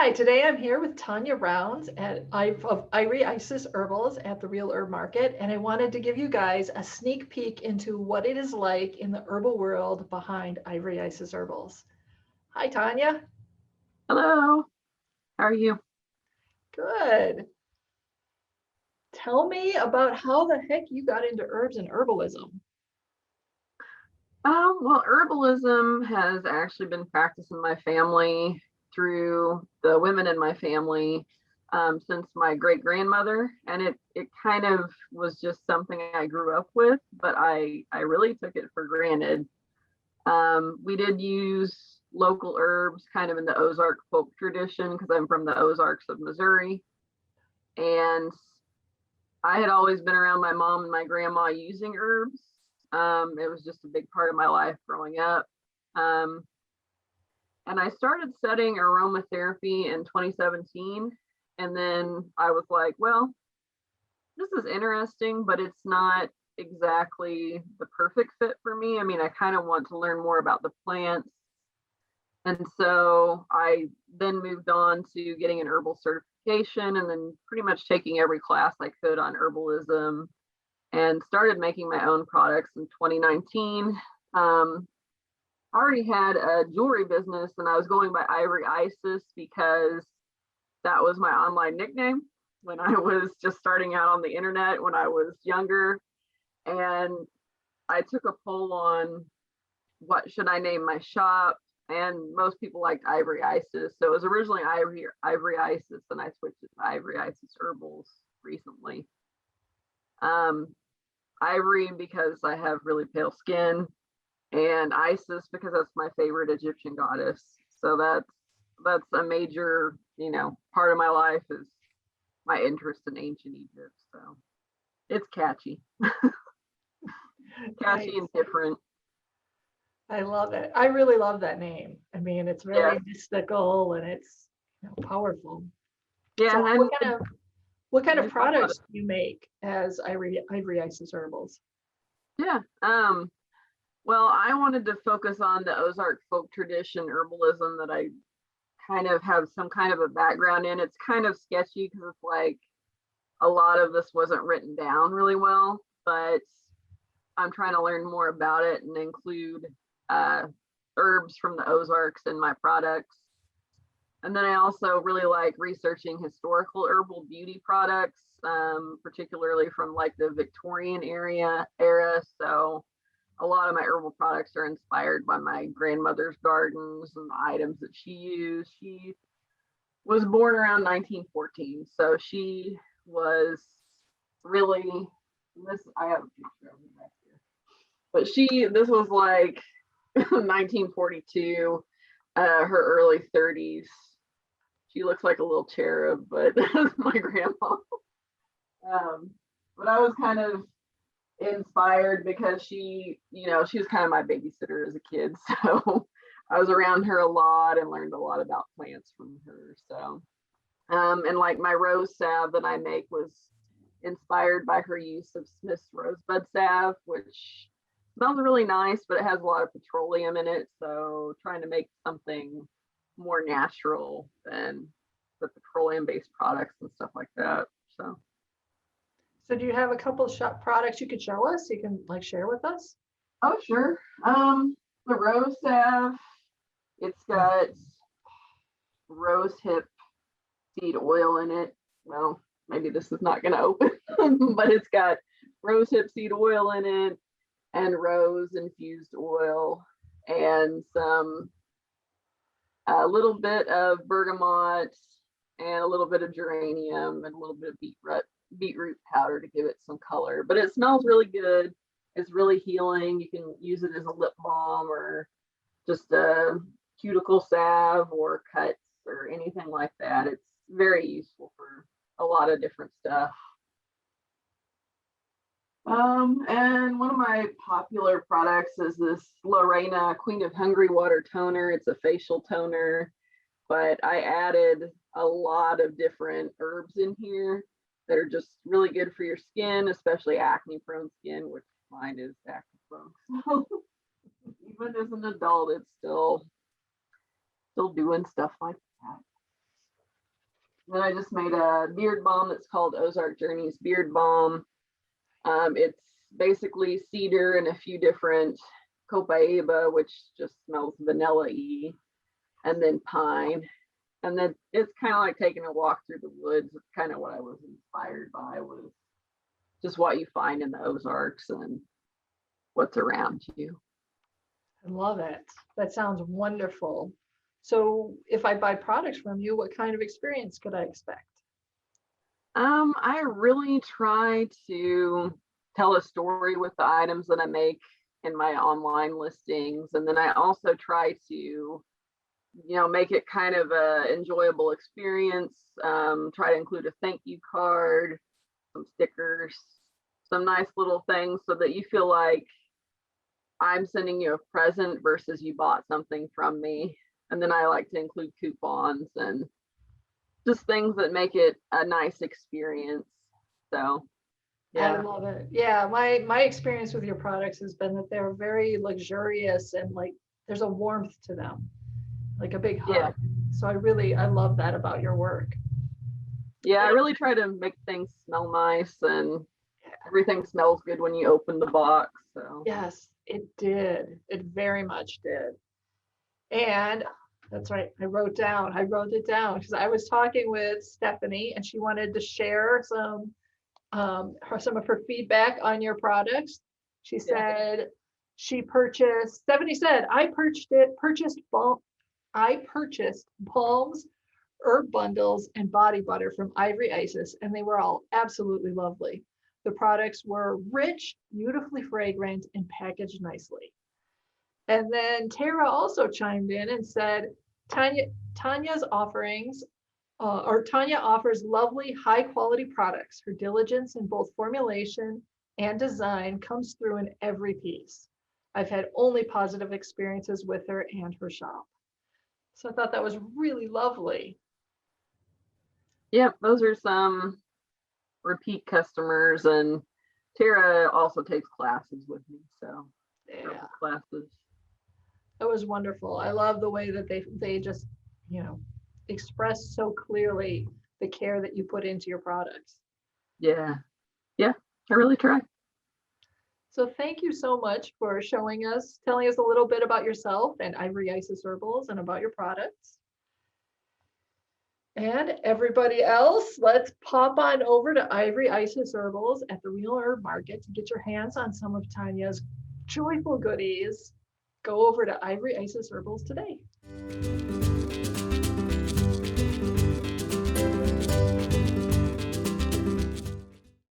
Hi, today I'm here with Tania Rounds of Ivory Isis Herbals at the Real Herb Market, and I wanted to give you guys a sneak peek into what it is like in the herbal world behind Ivory Isis Herbals. Hi, Tania. Hello, how are you? Good. Tell me about how the heck you got into herbs and herbalism. Well, herbalism has actually been practiced in my family through the women in my family since my great grandmother, and it kind of was just something I grew up with, but I really took it for granted. We did use local herbs kind of in the Ozark folk tradition because I'm from the Ozarks of Missouri, and I had always been around my mom and my grandma using herbs. It was just a big part of my life growing up. And I started studying aromatherapy in 2017. And then I was like, well, this is interesting, but it's not exactly the perfect fit for me. I mean, I kind of want to learn more about the plants. And so I then moved on to getting an herbal certification and then pretty much taking every class I could on herbalism and started making my own products in 2019. I already had a jewelry business and I was going by Ivory Isis because that was my online nickname when I was just starting out on the internet when I was younger. And I took a poll on what should I name my shop, and most people liked Ivory Isis. So it was originally Ivory Isis, and I switched it to Ivory Isis Herbals recently. Ivory because I have really pale skin, and Isis because that's my favorite Egyptian goddess. So that's a major, part of my life is my interest in ancient Egypt. So it's catchy, catchy and different. I love it. I really love that name. I mean, it's very Yeah. mystical and it's powerful. Yeah, So and what kind of products do you make as Ivory Isis Herbals? yeah. Well, I wanted to focus on the Ozark folk tradition herbalism that I kind of have some kind of a background in. It's kind of sketchy because it's like a lot of this wasn't written down really well, but I'm trying to learn more about it and include herbs from the Ozarks in my products. And then I also really like researching historical herbal beauty products, particularly from like the Victorian era. So a lot of my herbal products are inspired by my grandmother's gardens and the items that she used. She was born around 1914, so she was really this. I have a picture of her back here, but this was like 1942, her early 30s. She looks like a little cherub, but that's my grandma. But I was kind of inspired because she was kind of my babysitter as a kid. So I was around her a lot and learned a lot about plants from her. So, and like my rose salve that I make was inspired by her use of Smith's rosebud salve, which smells really nice, but it has a lot of petroleum in it. So trying to make something more natural than the petroleum based products and stuff like that. So do you have a couple of shop products you could show us? You can share with us? Oh, sure. The rose salve, it's got rose hip seed oil in it. Well, maybe this is not going to open, but it's got rose hip seed oil in it and rose infused oil and a little bit of bergamot and a little bit of geranium and a little bit of beetroot powder to give it some color. But it smells really good. It's really healing. You can use it as a lip balm or just a cuticle salve or cuts or anything like that. It's very useful for a lot of different stuff. And one of my popular products is this Lorena Queen of Hungry Water toner. It's a facial toner, but I added a lot of different herbs in here that are just really good for your skin, especially acne prone skin, which mine is acne prone. So even as an adult, it's still doing stuff like that. Then I just made a beard balm that's called Ozark Journeys Beard Balm. It's basically cedar and a few different copaiba, which just smells vanilla-y, and then pine. And then it's kind of like taking a walk through the woods. It's kind of what I was inspired by, was just what you find in the Ozarks and what's around you. I love it. That sounds wonderful. So if I buy products from you, what kind of experience could I expect? I really try to tell a story with the items that I make in my online listings. And then I also try to, make it kind of a enjoyable experience. Try to include a thank you card, some stickers, some nice little things so that you feel like I'm sending you a present versus you bought something from me. And then I like to include coupons and just things that make it a nice experience. So, I yeah. love it. Yeah, my experience with your products has been that they're very luxurious and like there's a warmth to them, like a big hug. Yeah. So I love that about your work. Yeah, I really try to make things smell nice, and everything smells good when you open the box. So Yes, it did. It very much did. And that's right. I wrote it down because I was talking with Stephanie and she wanted to share some of her feedback on your products. She said Stephanie said, I purchased balms, herb bundles, and body butter from Ivory Isis, and they were all absolutely lovely. The products were rich, beautifully fragrant, and packaged nicely. And then Tara also chimed in and said, Tanya's offerings, Tania offers lovely, high quality products. Her diligence in both formulation and design comes through in every piece. I've had only positive experiences with her and her shop. So I thought that was really lovely. yeah, those are some repeat customers, and Tara also takes classes with me. So Yeah, classes. that was wonderful. I love the way that they just, express so clearly the care that you put into your products. Yeah. Yeah, I really try. So thank you so much for telling us a little bit about yourself and Ivory Isis Herbals and about your products. And everybody else, let's pop on over to Ivory Isis Herbals at the Real Herb Market to get your hands on some of Tania's joyful goodies. Go over to Ivory Isis Herbals today.